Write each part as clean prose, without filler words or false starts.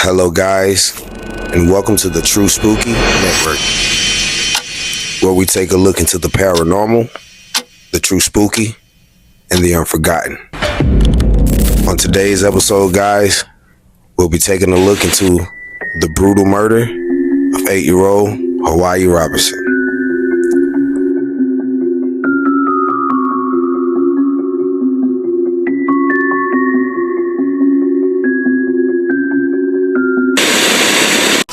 Hello guys, and welcome to the True Spooky Network, where we take a look into the paranormal, the true spooky, and the unforgotten. On today's episode, guys, we'll be taking a look into the brutal murder of 8-year-old Hiawayi Robinson.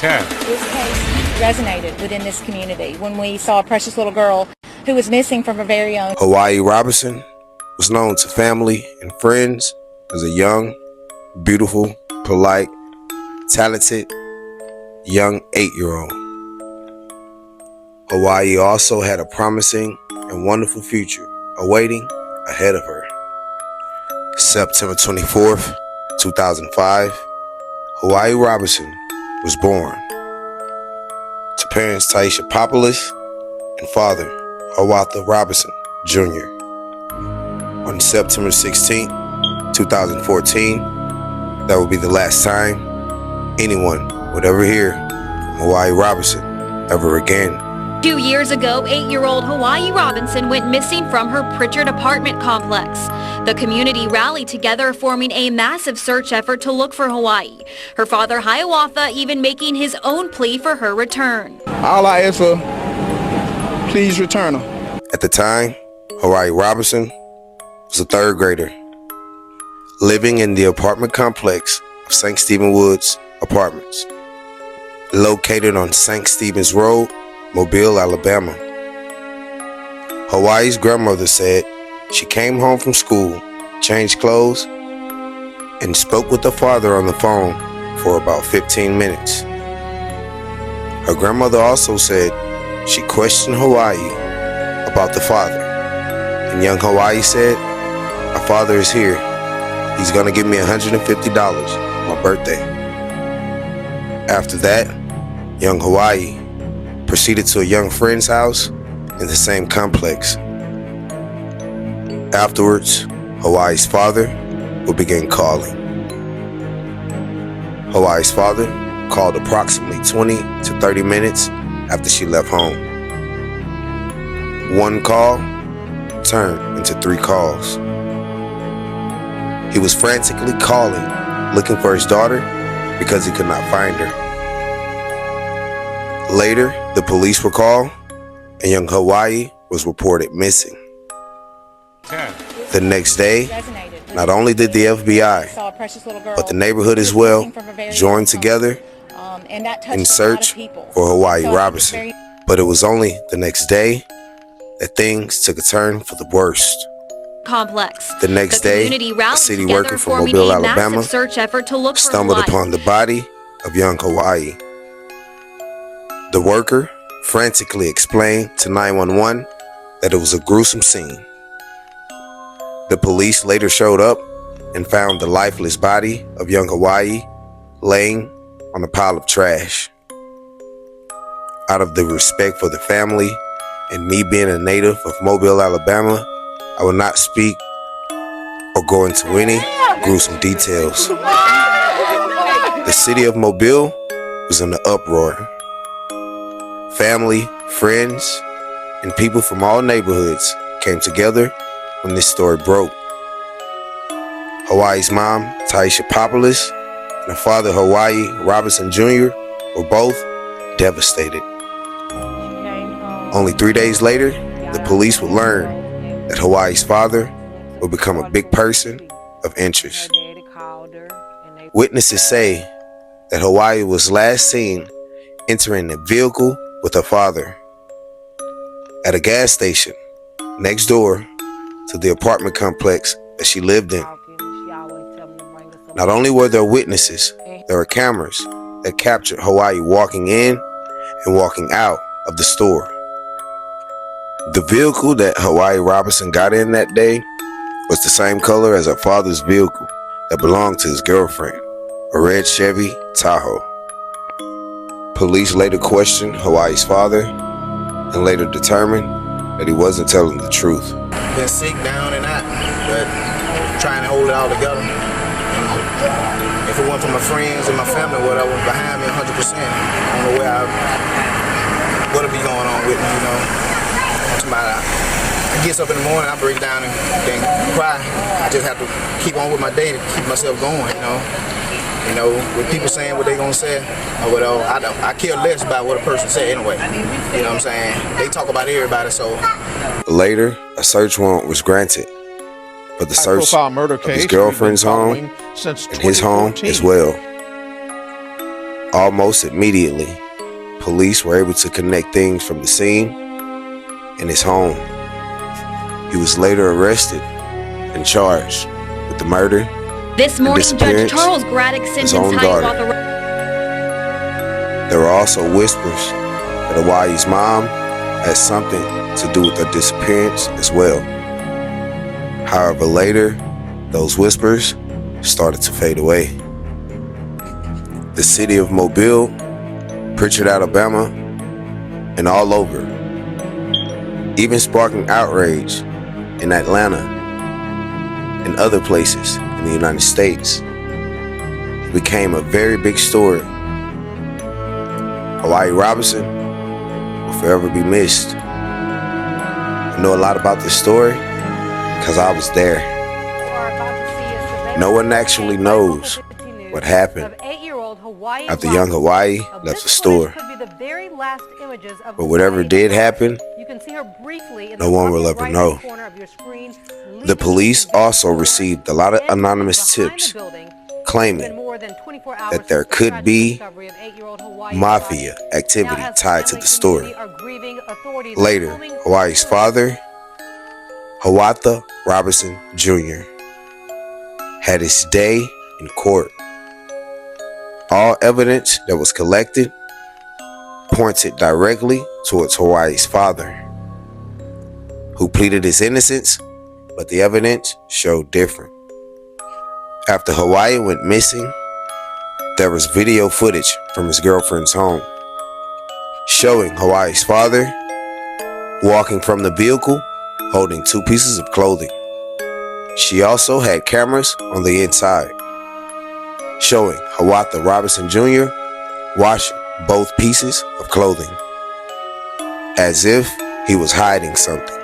This case resonated within this community when we saw a precious little girl who was missing from her very own. Hiawayi Robinson was known to family and friends as a young, beautiful, polite, talented, young 8-year-old. Hiawayi also had a promising and wonderful future awaiting ahead of her. September 24th, 2005, Hiawayi Robinson was born to parents Taisha Populous and father Hiawayi Robinson Jr. On September 16, 2014, that would be the last time anyone would ever hear from Hiawayi Robinson ever again. 2 years ago, 8-year-old Hiawayi Robinson went missing from her Pritchard apartment complex. The community rallied together, forming a massive search effort to look for Hiawayi. Her father, Hiawayi, even making his own plea for her return. All I ask for, please return her. At the time, Hiawayi Robinson was a third grader, living in the apartment complex of St. Stephen Woods Apartments, located on St. Stephen's Road, Mobile, Alabama. Hiawayi's grandmother said she came home from school, changed clothes, and spoke with her father on the phone for about 15 minutes. Her grandmother also said she questioned Hiawayi about the father, and young Hiawayi said, "My father is here. He's gonna give me $150 for my birthday." After that, young Hiawayi proceeded to a young friend's house in the same complex. Afterwards, Hiawayi's father would begin calling. Hiawayi's father called approximately 20 to 30 minutes after she left home. One call turned into 3 calls. He was frantically calling, looking for his daughter because he could not find her. Later, the police were called, and young Hiawayi was reported missing. The next day, not only did the FBI, but the neighborhood as well, joined together in search for Hiawayi Robinson. But it was only the next day that things took a turn for the worst. Complex. The next day, a city worker from Mobile, Alabama, stumbled upon the body of young Hiawayi. The worker frantically explained to 911 that it was a gruesome scene. The police later showed up and found the lifeless body of young Hiawayi laying on a pile of trash. Out of the respect for the family and me being a native of Mobile, Alabama, I will not speak or go into any gruesome details. The city of Mobile was in an uproar. Family, friends, and people from all neighborhoods came together when this story broke. Hiawayi's mom, Taisha Populous, and her father, Hiawayi Robinson Jr., were both devastated. Only 3 days later, the police would learn that Hiawayi's father would become a big person of interest. Witnesses say that Hiawayi was last seen entering a vehicle with her father at a gas station next door to the apartment complex that she lived in. Not only were there witnesses, there were cameras that captured Hiawayi walking in and walking out of the store. The vehicle that Hiawayi Robinson got in that day was the same color as her father's vehicle that belonged to his girlfriend, a red Chevy Tahoe. Police later questioned Hiawayi's father and later determined that he wasn't telling the truth. Been sick down and out, but trying to hold it all together. If it wasn't for my friends and my family, whatever, behind me 100%, I don't know where what'll be going on with me, you know. I get up in the morning, I break down and then cry. I just have to keep on with my day to keep myself going, you know. You know, with people saying what they gonna say or whatever, I care less about what a person say anyway. You know what I'm saying? They talk about everybody, so. Later, a search warrant was granted, but the search of his girlfriend's home and his home as well. Almost immediately, police were able to connect things from the scene and his home. He was later arrested and charged with the murder This morning, Judge Charles Graddick sentenced Hiawayi. There were also whispers that Hawaii's mom had something to do with her disappearance as well. However, later, those whispers started to fade away. The city of Mobile, Pritchard, Alabama, and all over, even sparking outrage in Atlanta and other places in the United States. It became a very big story. Hiawayi Robinson will forever be missed. I know a lot about this story because I was there. No one actually knows what happened after young Hiawayi left the store. But whatever did happen, no one will ever know. The police also received a lot of anonymous tips claiming that there could be mafia activity tied to the story. Later, Hawaii's father, Hiawayi Robinson Jr., had his day in court. All evidence that was collected pointed directly towards Hawaii's father, who pleaded his innocence, but the evidence showed different. After Hiawayi went missing, there was video footage from his girlfriend's home showing Hawaii's father walking from the vehicle holding 2 pieces of clothing. She also had cameras on the inside showing Hiawayi Robinson Jr. washing both pieces of clothing as if he was hiding something.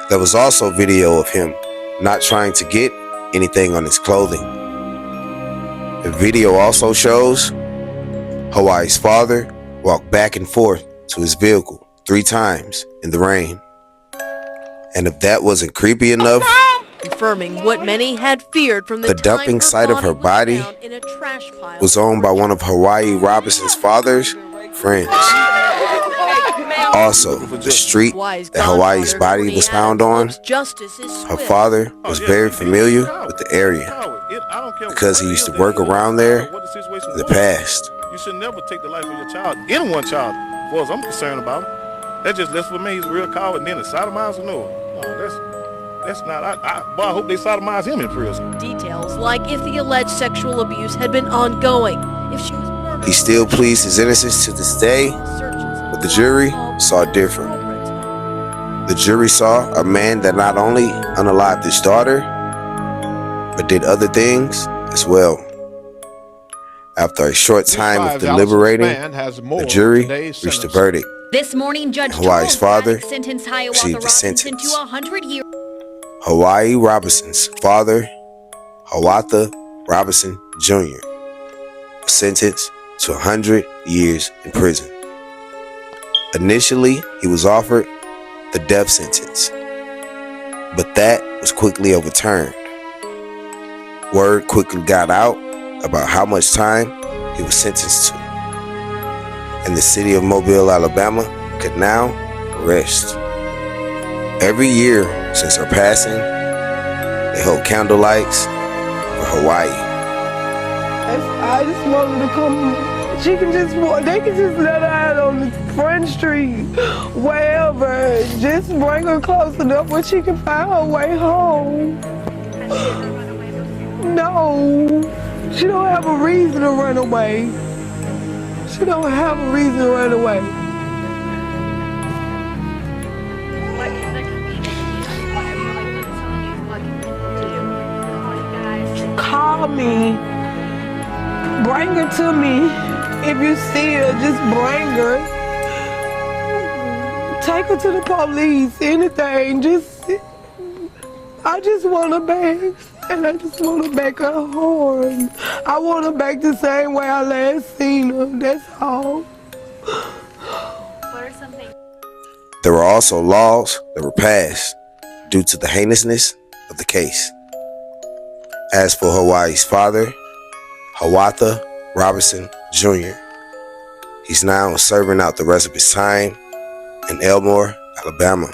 There was also video of him not trying to get anything on his clothing. The video also shows Hawaii's father walk back and forth to his vehicle 3 times in the rain. And if that wasn't creepy enough, confirming what many had feared from the dumping site of her body was owned by one of Hiawayi Robinson's father's friends. Also, the street that Hawaii's body was found on, her father was very familiar with the area because he used to work around there in the past. You should never take the life of your child, anyone's child, as far as I'm concerned about it. That just lets for me, he's a real coward, and then the sodomize or no. That's not, I hope they sodomize him in prison. Details like if the alleged sexual abuse had been ongoing, if she was murdered. He still pleads his innocence to this day, but the jury saw different. The jury saw a man that not only unalived his daughter, but did other things as well. After a short time of deliberating, the jury reached a verdict. This morning, Judge Hawaii's Charles father Graddick sentenced Hiawayi received a Robinson sentence. to 100 years. Hiawayi Robinson's father, Hiawayi Robinson Jr., was sentenced to 100 years in prison. Initially, he was offered the death sentence, but that was quickly overturned. Word quickly got out about how much time he was sentenced to, and the city of Mobile, Alabama could now rest. Every year since her passing, they hold candlelights for Hiawayi. I just want her to come. They can just let her out on the front street, wherever. Just bring her close enough where she can find her way home. No, she don't have a reason to run away. She don't have a reason to run away. call me. Bring her to me. If you see her, just bring her. Take her to the police, anything. I just want her back. And I just want her back her home. I want her back the same way I last seen her. That's all. What are some things? There were also laws that were passed due to the heinousness of the case. As for Hawaii's father, Hiawayi Robinson Jr., he's now serving out the rest of his time in Elmore, Alabama.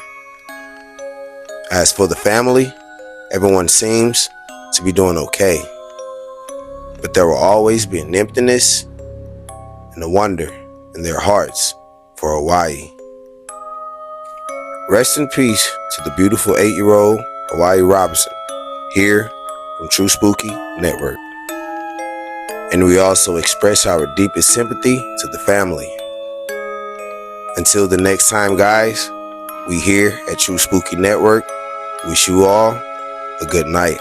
As for the family, everyone seems to be doing okay. But there will always be an emptiness and a wonder in their hearts for Hawaii. Rest in peace to the beautiful 8-year-old Hiawayi Robinson, here from True Spooky Network. And we also express our deepest sympathy to the family. Until the next time, guys, we here at True Spooky Network wish you all a good night.